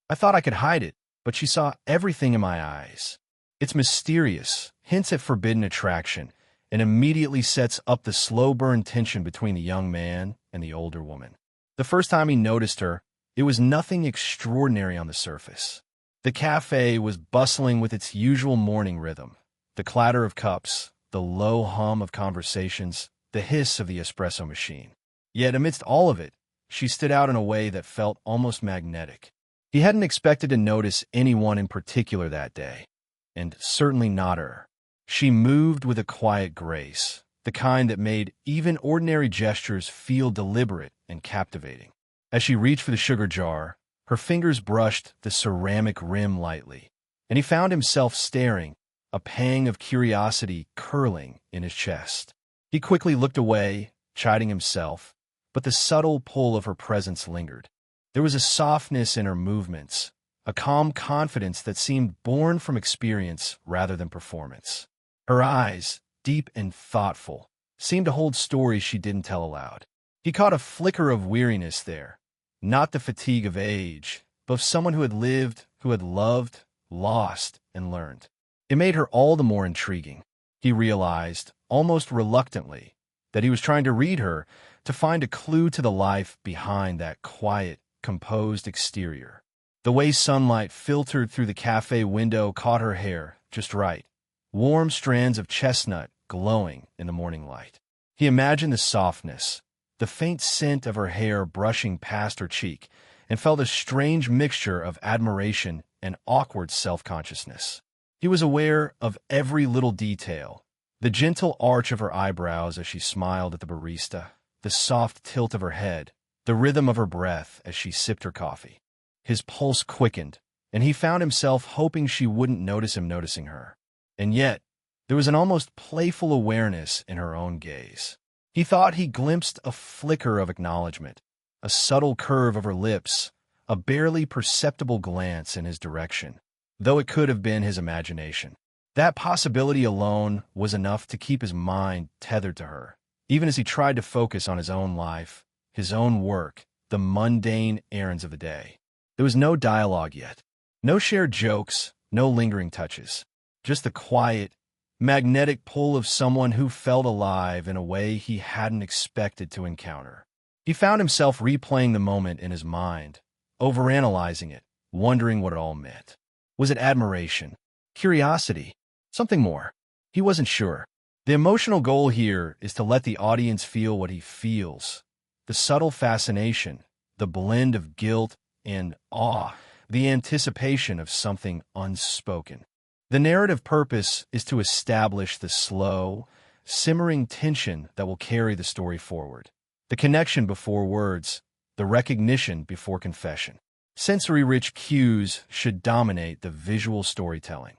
I thought I could hide it, but she saw everything in my eyes. It's mysterious, hints at forbidden attraction, and immediately sets up the slow-burn tension between the young man and the older woman. The first time he noticed her, it was nothing extraordinary on the surface. The cafe was bustling with its usual morning rhythm, the clatter of cups, the low hum of conversations, the hiss of the espresso machine. Yet amidst all of it, she stood out in a way that felt almost magnetic. He hadn't expected to notice anyone in particular that day, and certainly not her. She moved with a quiet grace, the kind that made even ordinary gestures feel deliberate and captivating. As she reached for the sugar jar, her fingers brushed the ceramic rim lightly, and he found himself staring, a pang of curiosity curling in his chest. He quickly looked away, chiding himself, but the subtle pull of her presence lingered. There was a softness in her movements, a calm confidence that seemed born from experience rather than performance. Her eyes, deep and thoughtful, seemed to hold stories she didn't tell aloud. He caught a flicker of weariness there, not the fatigue of age, but of someone who had lived, who had loved, lost, and learned. It made her all the more intriguing. He realized, almost reluctantly, that he was trying to read her, to find a clue to the life behind that quiet, composed exterior. The way sunlight filtered through the cafe window caught her hair just right, warm strands of chestnut glowing in the morning light. He imagined the softness, the faint scent of her hair brushing past her cheek, and felt a strange mixture of admiration and awkward self-consciousness. He was aware of every little detail, the gentle arch of her eyebrows as she smiled at the barista, the soft tilt of her head, the rhythm of her breath as she sipped her coffee. His pulse quickened, and he found himself hoping she wouldn't notice him noticing her. And yet, there was an almost playful awareness in her own gaze. He thought he glimpsed a flicker of acknowledgement, a subtle curve of her lips, a barely perceptible glance in his direction, though it could have been his imagination. That possibility alone was enough to keep his mind tethered to her, even as he tried to focus on his own life, his own work, the mundane errands of the day. There was no dialogue yet, no shared jokes, no lingering touches, just the quiet, magnetic pull of someone who felt alive in a way he hadn't expected to encounter. He found himself replaying the moment in his mind, overanalyzing it, wondering what it all meant. Was it admiration? Curiosity? Something more? He wasn't sure. The emotional goal here is to let the audience feel what he feels. The subtle fascination, the blend of guilt and awe, the anticipation of something unspoken. The narrative purpose is to establish the slow, simmering tension that will carry the story forward. The connection before words, the recognition before confession. Sensory-rich cues should dominate the visual storytelling.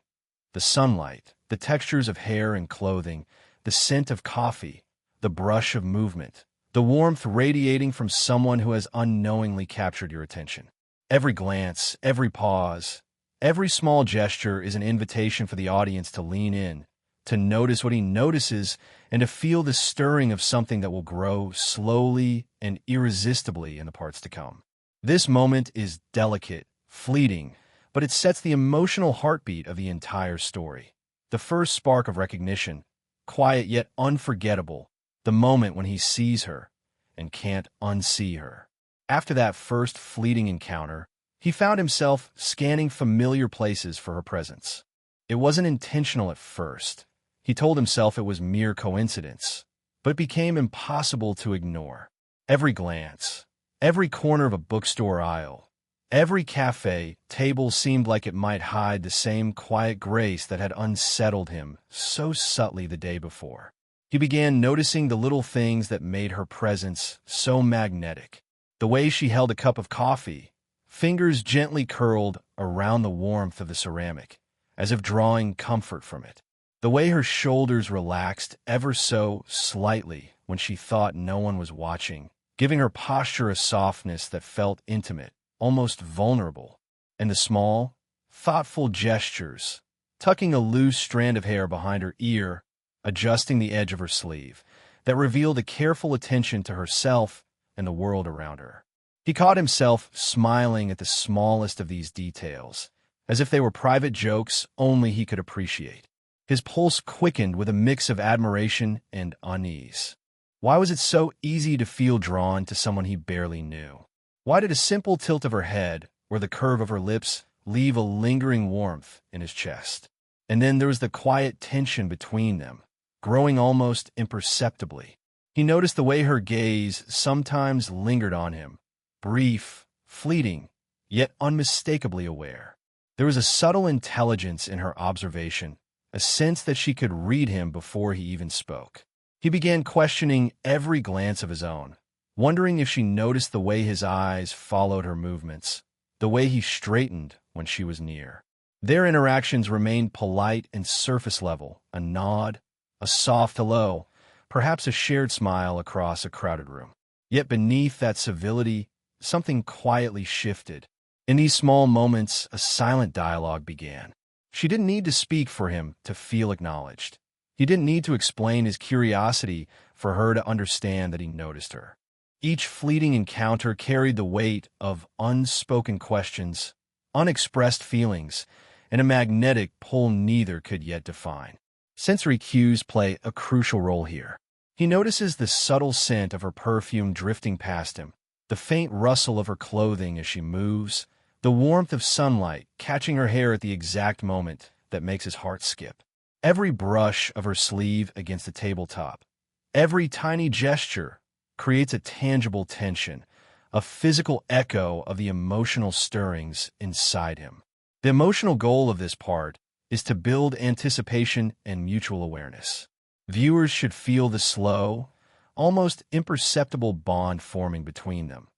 The sunlight, the textures of hair and clothing, the scent of coffee, the brush of movement, the warmth radiating from someone who has unknowingly captured your attention. Every glance, every pause, every small gesture is an invitation for the audience to lean in, to notice what he notices, and to feel the stirring of something that will grow slowly and irresistibly in the parts to come. This moment is delicate, fleeting, but it sets the emotional heartbeat of the entire story. The first spark of recognition, quiet yet unforgettable, the moment when he sees her and can't unsee her. After that first fleeting encounter, he found himself scanning familiar places for her presence. It wasn't intentional at first. He told himself it was mere coincidence, but it became impossible to ignore. Every glance, every corner of a bookstore aisle, every cafe table seemed like it might hide the same quiet grace that had unsettled him so subtly the day before. He began noticing the little things that made her presence so magnetic. The way she held a cup of coffee, fingers gently curled around the warmth of the ceramic, as if drawing comfort from it. The way her shoulders relaxed ever so slightly when she thought no one was watching, giving her posture a softness that felt intimate, almost vulnerable. And the small, thoughtful gestures, tucking a loose strand of hair behind her ear, adjusting the edge of her sleeve, that revealed a careful attention to herself and the world around her. He caught himself smiling at the smallest of these details, as if they were private jokes only he could appreciate. His pulse quickened with a mix of admiration and unease. Why was it so easy to feel drawn to someone he barely knew? Why did a simple tilt of her head or the curve of her lips leave a lingering warmth in his chest? And then there was the quiet tension between them, growing almost imperceptibly. He noticed the way her gaze sometimes lingered on him, brief, fleeting, yet unmistakably aware. There was a subtle intelligence in her observation, a sense that she could read him before he even spoke. He began questioning every glance of his own, wondering if she noticed the way his eyes followed her movements, the way he straightened when she was near. Their interactions remained polite and surface level, a nod, a soft hello, perhaps a shared smile across a crowded room. Yet beneath that civility, something quietly shifted. In these small moments, a silent dialogue began. She didn't need to speak for him to feel acknowledged. He didn't need to explain his curiosity for her to understand that he noticed her. Each fleeting encounter carried the weight of unspoken questions, unexpressed feelings, and a magnetic pull neither could yet define. Sensory cues play a crucial role here. He notices the subtle scent of her perfume drifting past him, the faint rustle of her clothing as she moves, the warmth of sunlight catching her hair at the exact moment that makes his heart skip. Every brush of her sleeve against the tabletop, every tiny gesture creates a tangible tension, a physical echo of the emotional stirrings inside him. The emotional goal of this part is to build anticipation and mutual awareness. Viewers should feel the slow, almost imperceptible bond forming between them,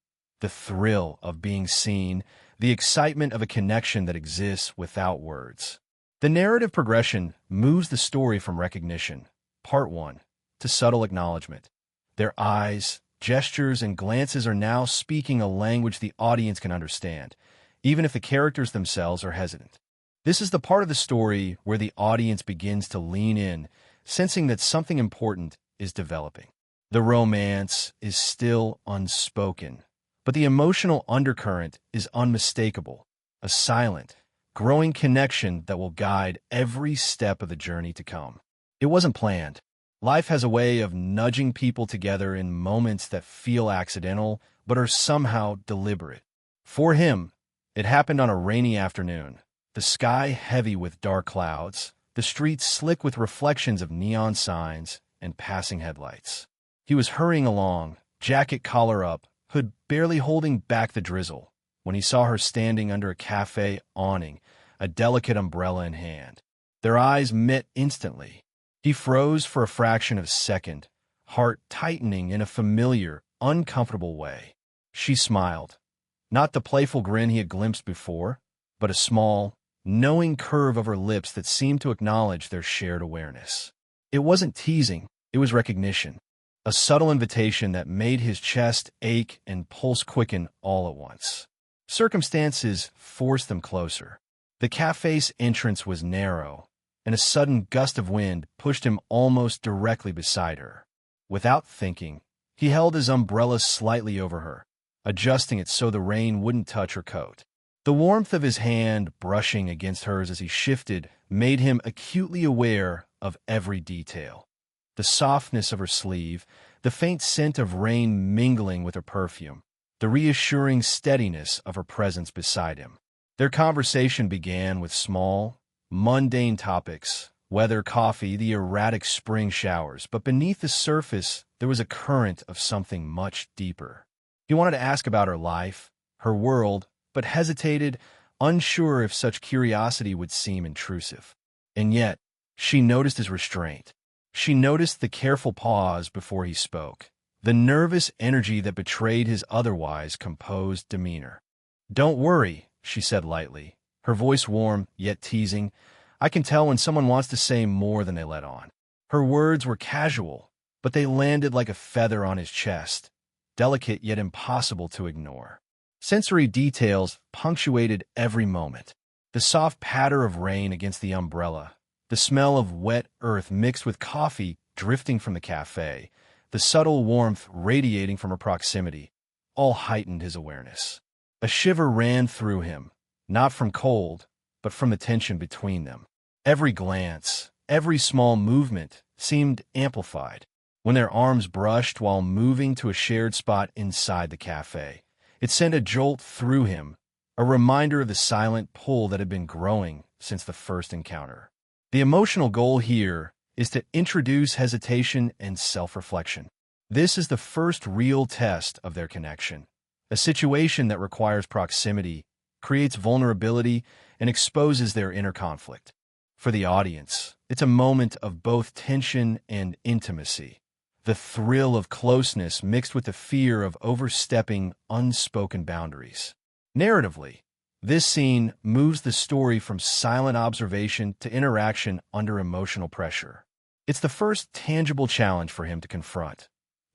the thrill of being seen, the excitement of a connection that exists without words. The narrative progression moves the story from recognition, part 1, to subtle acknowledgement. Their eyes, gestures, and glances are now speaking a language the audience can understand, even if the characters themselves are hesitant. This is the part of the story where the audience begins to lean in, sensing that something important is developing. The romance is still unspoken, but the emotional undercurrent is unmistakable, a silent, growing connection that will guide every step of the journey to come. It wasn't planned. Life has a way of nudging people together in moments that feel accidental, but are somehow deliberate. For him, it happened on a rainy afternoon, the sky heavy with dark clouds, the streets slick with reflections of neon signs and passing headlights. He was hurrying along, jacket collar up, hood barely holding back the drizzle, when he saw her standing under a cafe awning, a delicate umbrella in hand. Their eyes met instantly. He froze for a fraction of a second, heart tightening in a familiar, uncomfortable way. She smiled. Not the playful grin he had glimpsed before, but a small, knowing curve of her lips that seemed to acknowledge their shared awareness. It wasn't teasing, it was recognition. A subtle invitation that made his chest ache and pulse quicken all at once. Circumstances forced them closer. The cafe's entrance was narrow, and a sudden gust of wind pushed him almost directly beside her. Without thinking, he held his umbrella slightly over her, adjusting it so the rain wouldn't touch her coat. The warmth of his hand brushing against hers as he shifted made him acutely aware of every detail. The softness of her sleeve, the faint scent of rain mingling with her perfume, the reassuring steadiness of her presence beside him. Their conversation began with small, mundane topics, weather, coffee, the erratic spring showers, but beneath the surface there was a current of something much deeper. He wanted to ask about her life, her world, but hesitated, unsure if such curiosity would seem intrusive. And yet, she noticed his restraint. She noticed the careful pause before he spoke, the nervous energy that betrayed his otherwise composed demeanor. "Don't worry," she said lightly, her voice warm yet teasing. "I can tell when someone wants to say more than they let on." Her words were casual, but they landed like a feather on his chest, delicate yet impossible to ignore. Sensory details punctuated every moment. The soft patter of rain against the umbrella, the smell of wet earth mixed with coffee drifting from the cafe, the subtle warmth radiating from her proximity, all heightened his awareness. A shiver ran through him, not from cold, but from the tension between them. Every glance, every small movement seemed amplified. When their arms brushed while moving to a shared spot inside the cafe, it sent a jolt through him, a reminder of the silent pull that had been growing since the first encounter. The emotional goal here is to introduce hesitation and self-reflection. This is the first real test of their connection. A situation that requires proximity, creates vulnerability, and exposes their inner conflict. For the audience, it's a moment of both tension and intimacy. The thrill of closeness mixed with the fear of overstepping unspoken boundaries. Narratively, this scene moves the story from silent observation to interaction under emotional pressure. It's the first tangible challenge for him to confront.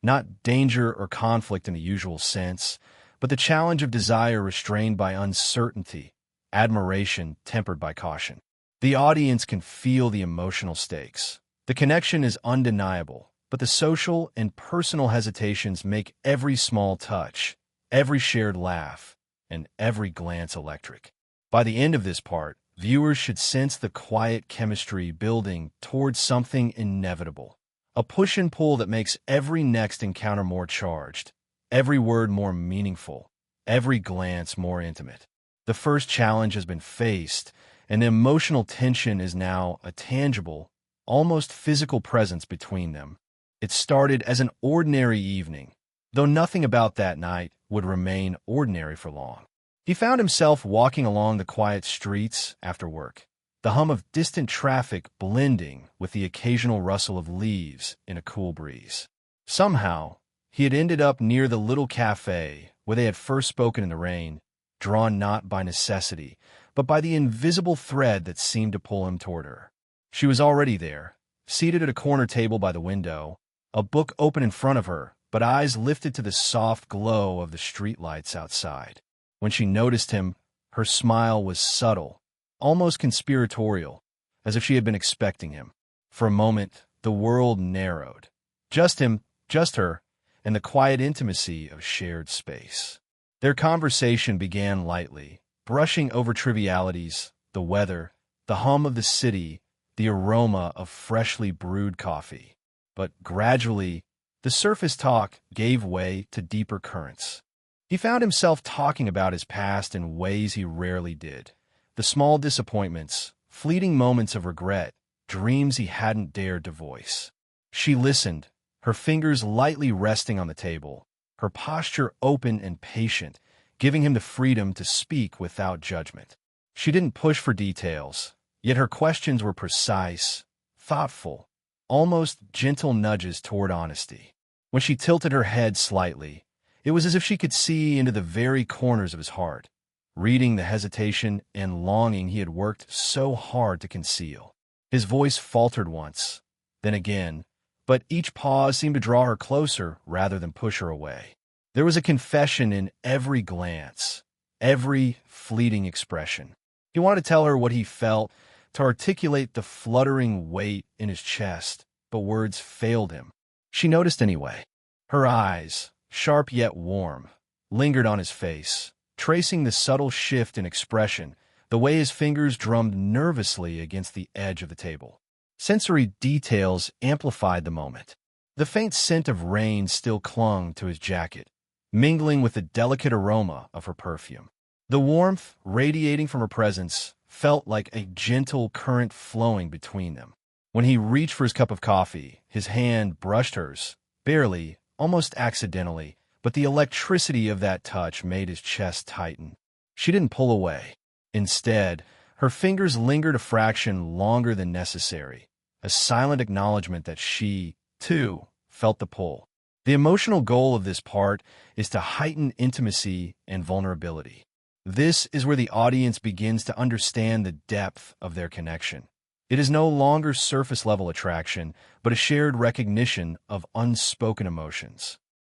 Not danger or conflict in the usual sense, but the challenge of desire restrained by uncertainty, admiration tempered by caution. The audience can feel the emotional stakes. The connection is undeniable, but the social and personal hesitations make every small touch, every shared laugh, and every glance electric. By the end of this part, viewers should sense the quiet chemistry building towards something inevitable. A push and pull that makes every next encounter more charged, every word more meaningful, every glance more intimate. The first challenge has been faced, and the emotional tension is now a tangible, almost physical presence between them. It started as an ordinary evening, though nothing about that night would remain ordinary for long. He found himself walking along the quiet streets after work, the hum of distant traffic blending with the occasional rustle of leaves in a cool breeze. Somehow, he had ended up near the little cafe where they had first spoken in the rain, drawn not by necessity, but by the invisible thread that seemed to pull him toward her. She was already there, seated at a corner table by the window, a book open in front of her, but eyes lifted to the soft glow of the streetlights outside. When she noticed him, her smile was subtle, almost conspiratorial, as if she had been expecting him. For a moment, the world narrowed. Just him, just her, and the quiet intimacy of shared space. Their conversation began lightly, brushing over trivialities, the weather, the hum of the city, the aroma of freshly brewed coffee. But gradually, the surface talk gave way to deeper currents. He found himself talking about his past in ways he rarely did. The small disappointments, fleeting moments of regret, dreams he hadn't dared to voice. She listened, her fingers lightly resting on the table, her posture open and patient, giving him the freedom to speak without judgment. She didn't push for details, yet her questions were precise, thoughtful, almost gentle nudges toward honesty. When she tilted her head slightly, it was as if she could see into the very corners of his heart, reading the hesitation and longing he had worked so hard to conceal. His voice faltered once, then again, but each pause seemed to draw her closer rather than push her away. There was a confession in every glance, every fleeting expression. He wanted to tell her what he felt, to articulate the fluttering weight in his chest, but words failed him. She noticed anyway. Her eyes, sharp yet warm, lingered on his face, tracing the subtle shift in expression, the way his fingers drummed nervously against the edge of the table. Sensory details amplified the moment. The faint scent of rain still clung to his jacket, mingling with the delicate aroma of her perfume. The warmth radiating from her presence felt like a gentle current flowing between them. When he reached for his cup of coffee, his hand brushed hers, barely, almost accidentally, but the electricity of that touch made his chest tighten. She didn't pull away. Instead, her fingers lingered a fraction longer than necessary, a silent acknowledgement that she, too, felt the pull. The emotional goal of this part is to heighten intimacy and vulnerability. This is where the audience begins to understand the depth of their connection. It is no longer surface-level attraction, but a shared recognition of unspoken emotions.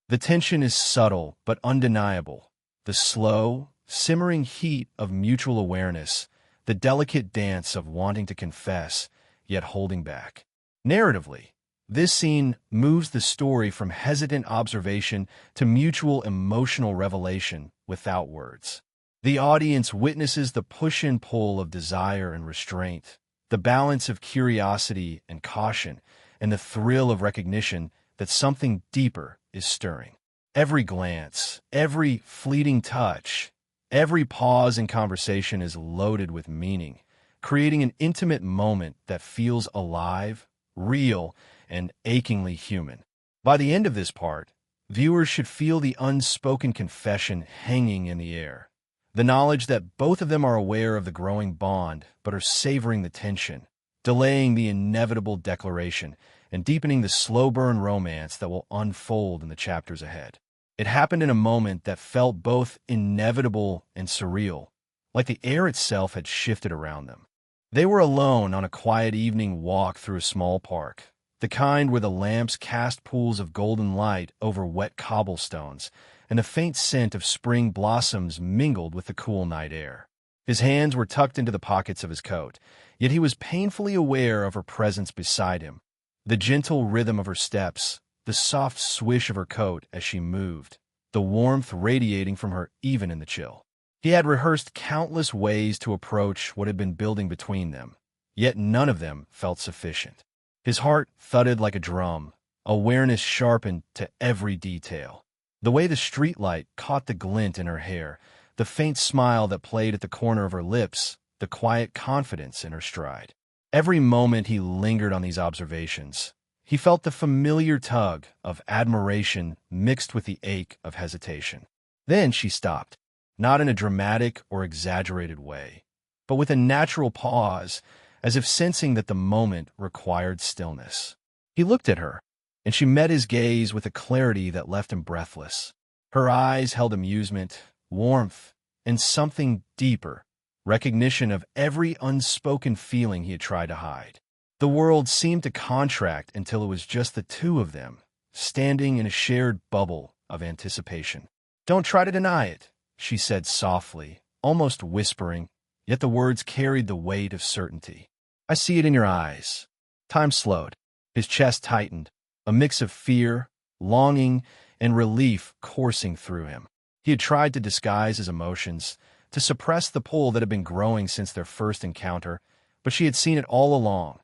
The tension is subtle but undeniable. The slow, simmering heat of mutual awareness, the delicate dance of wanting to confess, yet holding back. Narratively, This scene moves the story from hesitant observation to mutual emotional revelation without words. The audience witnesses the push and pull of desire and restraint, the balance of curiosity and caution, and the thrill of recognition that something deeper is stirring. Every glance, every fleeting touch, every pause in conversation is loaded with meaning, creating an intimate moment that feels alive, real, and achingly human. By the end of this part, viewers should feel the unspoken confession hanging in the air. The knowledge that both of them are aware of the growing bond, but are savoring the tension, delaying the inevitable declaration, and deepening the slow-burn romance that will unfold in the chapters ahead. It happened in a moment that felt both inevitable and surreal, like the air itself had shifted around them. They were alone on a quiet evening walk through a small park, the kind where the lamps cast pools of golden light over wet cobblestones, and the faint scent of spring blossoms mingled with the cool night air. His hands were tucked into the pockets of his coat, yet he was painfully aware of her presence beside him. The gentle rhythm of her steps, the soft swish of her coat as she moved, the warmth radiating from her even in the chill. He had rehearsed countless ways to approach what had been building between them, yet none of them felt sufficient. His heart thudded like a drum, awareness sharpened to every detail. The way the streetlight caught the glint in her hair, the faint smile that played at the corner of her lips, the quiet confidence in her stride. Every moment he lingered on these observations, he felt the familiar tug of admiration mixed with the ache of hesitation. Then she stopped, not in a dramatic or exaggerated way, but with a natural pause, as if sensing that the moment required stillness. He looked at her, and she met his gaze with a clarity that left him breathless. Her eyes held amusement, warmth, and something deeper, recognition of every unspoken feeling he had tried to hide. The world seemed to contract until it was just the two of them, standing in a shared bubble of anticipation. "Don't try to deny it," she said softly, almost whispering, yet the words carried the weight of certainty. "I see it in your eyes." Time slowed. His chest tightened, a mix of fear, longing, and relief coursing through him. He had tried to disguise his emotions, to suppress the pull that had been growing since their first encounter, but she had seen it all along.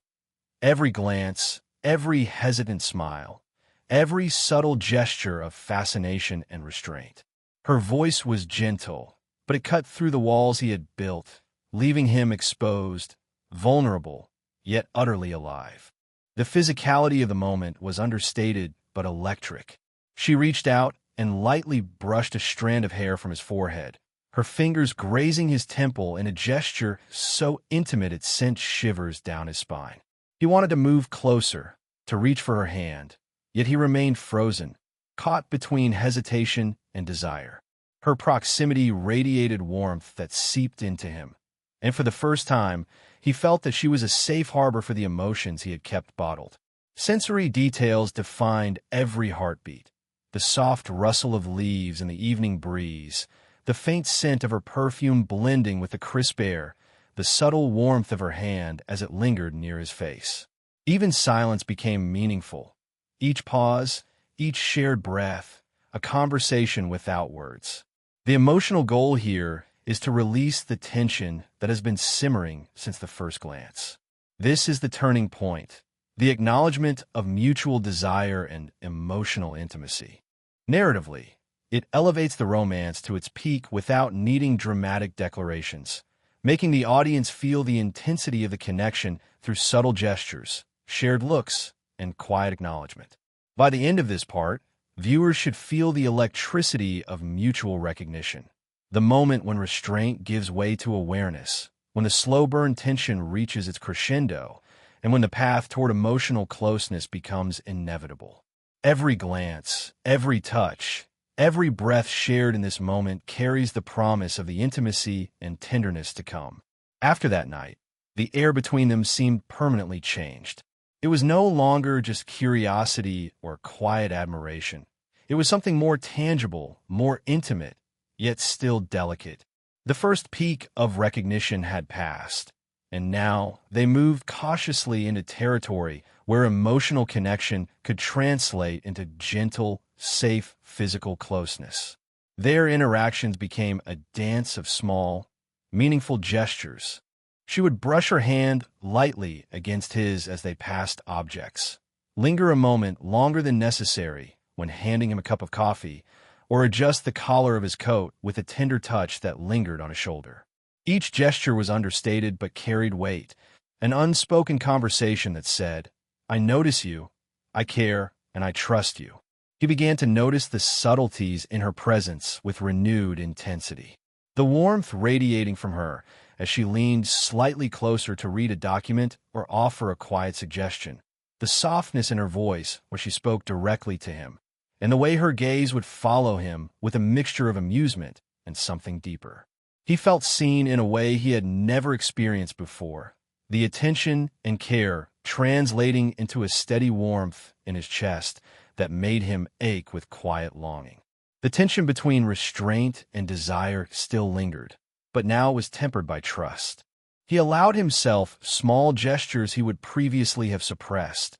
Every glance, every hesitant smile, every subtle gesture of fascination and restraint. Her voice was gentle, but it cut through the walls he had built, leaving him exposed, vulnerable, yet utterly alive. The physicality of the moment was understated but electric. She reached out and lightly brushed a strand of hair from his forehead, her fingers grazing his temple in a gesture so intimate it sent shivers down his spine. He wanted to move closer, to reach for her hand, yet he remained frozen, caught between hesitation and desire. Her proximity radiated warmth that seeped into him, and for the first time, he felt that she was a safe harbor for the emotions he had kept bottled. Sensory details defined every heartbeat: the soft rustle of leaves in the evening breeze, the faint scent of her perfume blending with the crisp air, the subtle warmth of her hand as it lingered near his face. Even silence became meaningful. Each pause, each shared breath, a conversation without words. The emotional goal here is to release the tension that has been simmering since the first glance. This is the turning point, the acknowledgement of mutual desire and emotional intimacy. Narratively, it elevates the romance to its peak without needing dramatic declarations, making the audience feel the intensity of the connection through subtle gestures, shared looks, and quiet acknowledgement. By the end of this part, viewers should feel the electricity of mutual recognition, the moment when restraint gives way to awareness, when the slow-burn tension reaches its crescendo, and when the path toward emotional closeness becomes inevitable. Every glance, every touch, every breath shared in this moment carries the promise of the intimacy and tenderness to come. After that night, the air between them seemed permanently changed. It was no longer just curiosity or quiet admiration. It was something more tangible, more intimate, yet still delicate. The first peak of recognition had passed, And now they moved cautiously into territory where emotional connection could translate into gentle, safe physical closeness. Their interactions became a dance of small, meaningful gestures. She would brush her hand lightly against his as they passed objects, linger a moment longer than necessary when handing him a cup of coffee, or adjust the collar of his coat with a tender touch that lingered on his shoulder. Each gesture was understated but carried weight, an unspoken conversation that said, "I notice you, I care, and I trust you." He began to notice the subtleties in her presence with renewed intensity. The warmth radiating from her as she leaned slightly closer to read a document or offer a quiet suggestion, the softness in her voice where she spoke directly to him, and the way her gaze would follow him with a mixture of amusement and something deeper. He felt seen in a way he had never experienced before, the attention and care translating into a steady warmth in his chest that made him ache with quiet longing. The tension between restraint and desire still lingered, but now it was tempered by trust. He allowed himself small gestures he would previously have suppressed,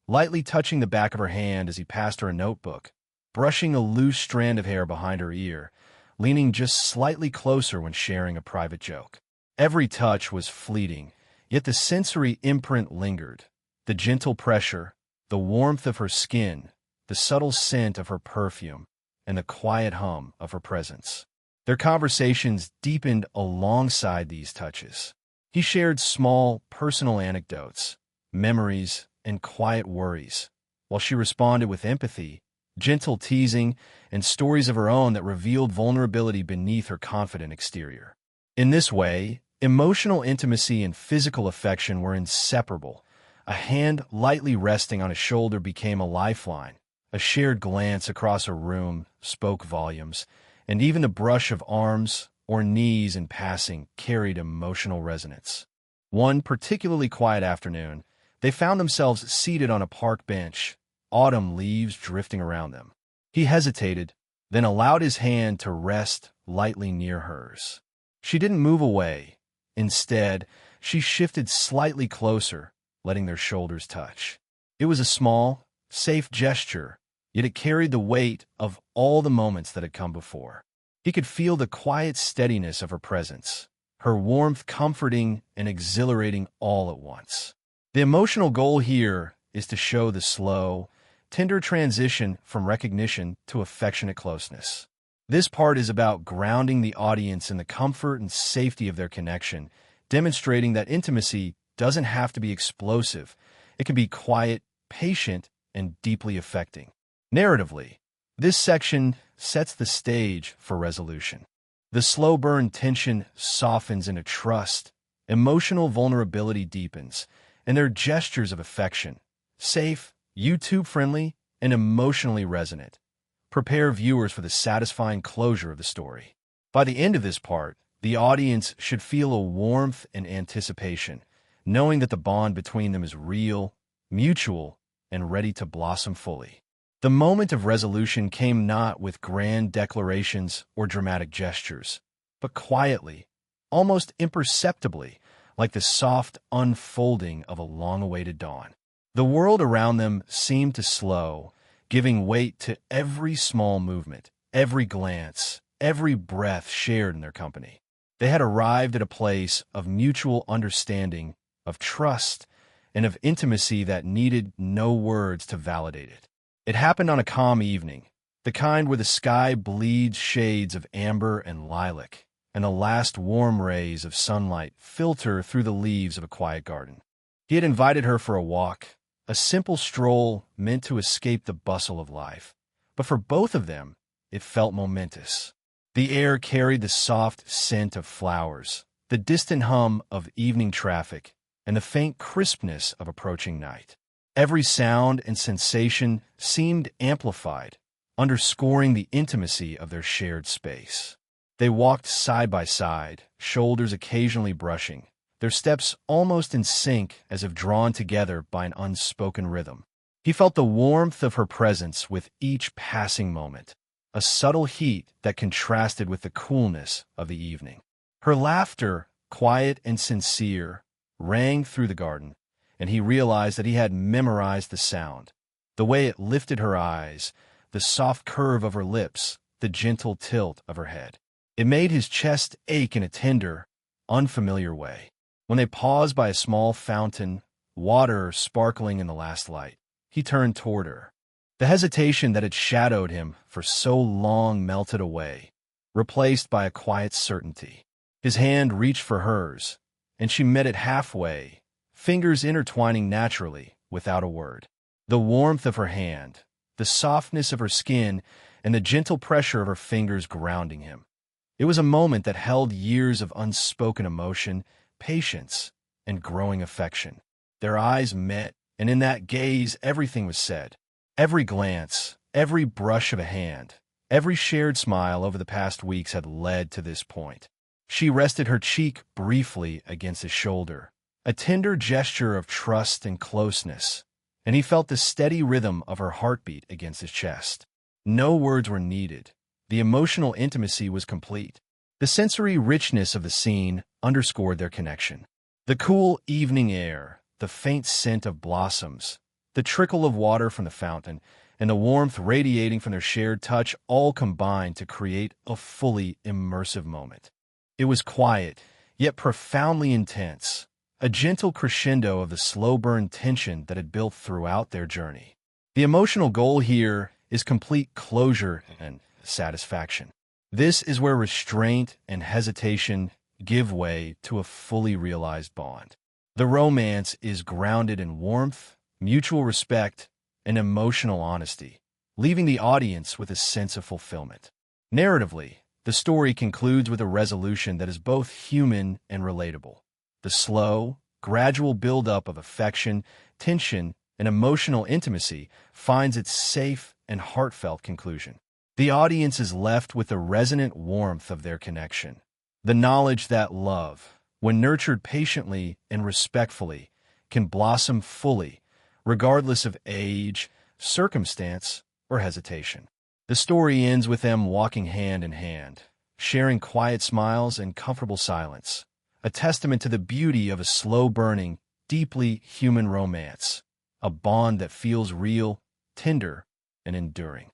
lightly touching the back of her hand as he passed her a notebook, brushing a loose strand of hair behind her ear, leaning just slightly closer when sharing a private joke. Every touch was fleeting, yet the sensory imprint lingered. The gentle pressure, the warmth of her skin, the subtle scent of her perfume, and the quiet hum of her presence. Their conversations deepened alongside these touches. He shared small, personal anecdotes, memories, and quiet worries, while she responded with empathy, gentle teasing, and stories of her own that revealed vulnerability beneath her confident exterior. In this way, emotional intimacy and physical affection were inseparable. A hand lightly resting on his shoulder became a lifeline. A shared glance across a room spoke volumes, and even the brush of arms or knees in passing carried emotional resonance. One particularly quiet afternoon, they found themselves seated on a park bench, autumn leaves drifting around them. He hesitated, then allowed his hand to rest lightly near hers. She didn't move away. Instead, she shifted slightly closer, letting their shoulders touch. It was a small, safe gesture, yet it carried the weight of all the moments that had come before. He could feel the quiet steadiness of her presence, her warmth comforting and exhilarating all at once. The emotional goal here is to show the slow, tender transition from recognition to affectionate closeness. This part is about grounding the audience in the comfort and safety of their connection, demonstrating that intimacy doesn't have to be explosive. It can be quiet, patient, and deeply affecting. Narratively, this section sets the stage for resolution. The slow burn tension softens into trust, emotional vulnerability deepens, and their gestures of affection, safe, YouTube-friendly, and emotionally resonant, prepare viewers for the satisfying closure of the story. By the end of this part, the audience should feel a warmth and anticipation, knowing that the bond between them is real, mutual, and ready to blossom fully. The moment of resolution came not with grand declarations or dramatic gestures, but quietly, almost imperceptibly, like the soft unfolding of a long-awaited dawn. The world around them seemed to slow, giving weight to every small movement, every glance, every breath shared in their company. They had arrived at a place of mutual understanding, of trust, and of intimacy that needed no words to validate it. It happened on a calm evening, the kind where the sky bleeds shades of amber and lilac, and the last warm rays of sunlight filter through the leaves of a quiet garden. He had invited her for a walk, a simple stroll meant to escape the bustle of life. But for both of them, it felt momentous. The air carried the soft scent of flowers, the distant hum of evening traffic, and the faint crispness of approaching night. Every sound and sensation seemed amplified, underscoring the intimacy of their shared space. They walked side by side, shoulders occasionally brushing, their steps almost in sync as if drawn together by an unspoken rhythm. He felt the warmth of her presence with each passing moment, a subtle heat that contrasted with the coolness of the evening. Her laughter, quiet and sincere, rang through the garden, and he realized that he had memorized the sound. The way it lifted her eyes, the soft curve of her lips, the gentle tilt of her head. It made his chest ache in a tender, unfamiliar way. When they paused by a small fountain, water sparkling in the last light, he turned toward her. The hesitation that had shadowed him for so long melted away, replaced by a quiet certainty. His hand reached for hers, and she met it halfway, fingers intertwining naturally, without a word. The warmth of her hand, the softness of her skin, and the gentle pressure of her fingers grounding him. It was a moment that held years of unspoken emotion, patience, and growing affection. Their eyes met, and in that gaze everything was said. Every glance, every brush of a hand, every shared smile over the past weeks had led to this point. She rested her cheek briefly against his shoulder, a tender gesture of trust and closeness, and he felt the steady rhythm of her heartbeat against his chest. No words were needed. The emotional intimacy was complete. The sensory richness of the scene underscored their connection. The cool evening air, the faint scent of blossoms, the trickle of water from the fountain, and the warmth radiating from their shared touch all combined to create a fully immersive moment. It was quiet, yet profoundly intense, a gentle crescendo of the slow-burn tension that had built throughout their journey. The emotional goal here is complete closure and satisfaction. This is where restraint and hesitation give way to a fully realized bond. The romance is grounded in warmth, mutual respect, and emotional honesty, leaving the audience with a sense of fulfillment. Narratively, the story concludes with a resolution that is both human and relatable. The slow, gradual buildup of affection, tension, and emotional intimacy finds its safe and heartfelt conclusion. The audience is left with the resonant warmth of their connection, the knowledge that love, when nurtured patiently and respectfully, can blossom fully, regardless of age, circumstance, or hesitation. The story ends with them walking hand in hand, sharing quiet smiles and comfortable silence, a testament to the beauty of a slow-burning, deeply human romance, a bond that feels real, tender, and enduring.